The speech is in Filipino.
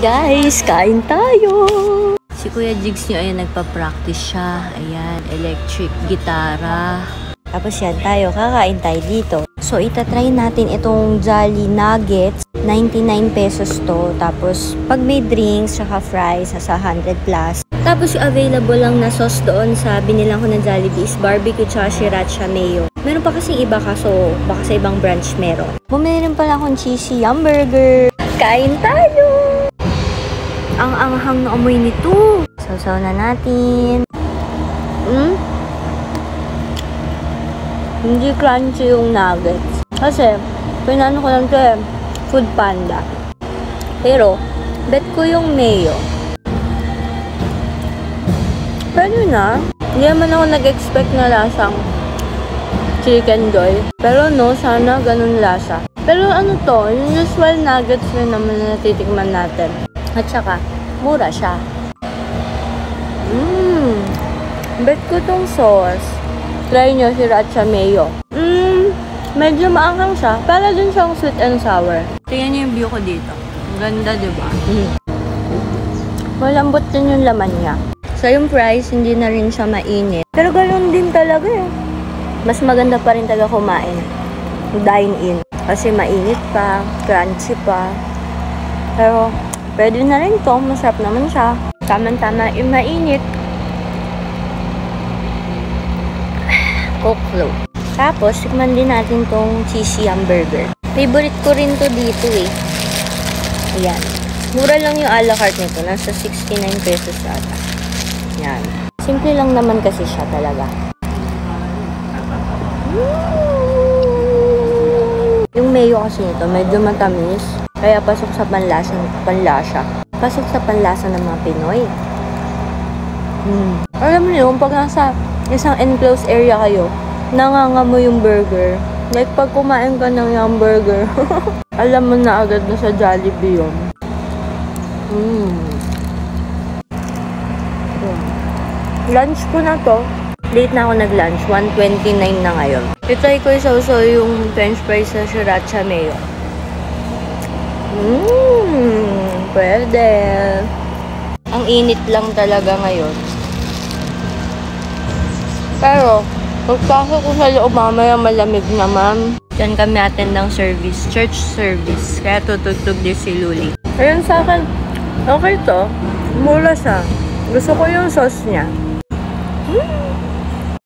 Guys, kain tayo! Si Kuya Jigs nyo, ayan, nagpa-practice siya. Ayan, electric gitara. Tapos yan, kakain tayo dito. So, itatry natin itong Jolly Nuggets. 99 pesos to. Tapos, pag may drinks, saka fries, nasa 100 plus. Tapos, yung available lang na sauce doon sa binilang ko ng Jollibee is barbecue tsaka sriracha mayo. Meron pa kasing iba kaso, baka sa ibang branch meron. Bumili rin pala akong cheesy hamburger. Kain tayo! Ang anghang na amoy nito. Sausaw na natin. Hindi crunchy yung nuggets. Kasi, pinano ko lang ito Food Panda. Pero, bet ko yung mayo. Pwede na. Hindi naman ako nag-expect na lasang Chicken Joy. Pero no, sana ganun lasa. Pero ano to, yung usual nuggets rin naman na natitikman natin. At saka, mura siya. Bet ko tong sauce. Try nyo sriracha mayo. Medyo maanghang siya. Para din siyang sweet and sour. Tingnan nyo yung view ko dito. Ang ganda, diba? Malambot din yung laman niya. So yung price, hindi na rin siya mainit. Pero ganoon din talaga eh. Mas maganda pa rin talaga kumain. Dine-in. Kasi mainit pa, crunchy pa. Pero, pwede na rin to. Masarap naman siya. Tama-tama yung mainit. Coke flow. Tapos, tikman din natin tong cheesy hamburger. Favorite ko rin to dito eh. Ayan. Mura lang yung a la carte nito. Nasa 69 pesos ata. Ayan. Simple lang naman kasi siya talaga. Yung mayo kasi nito, medyo matamis. Kaya pasok sa panlasa. Pasok sa panlasa ng mga Pinoy. Alam niyo, pag nasa isang enclosed area kayo, nangangamoy yung burger. Like, pag kumain ka ng hamburger, alam mo na agad na sa Jollibee yun. Lunch ko na to. Late na ako nag-lunch. 1:29 na ngayon. Itry ko isaw-saw yung french fries sa sriracha mayo. Pwede. Ang init lang talaga ngayon. Pero, pagpasok ko sa loob, mamaya malamig naman. Diyan kami attend ng service, church service. Kaya tutugtog din si Luli. Ayun sa akin, okay to. Mura siya. Gusto ko yung sauce niya.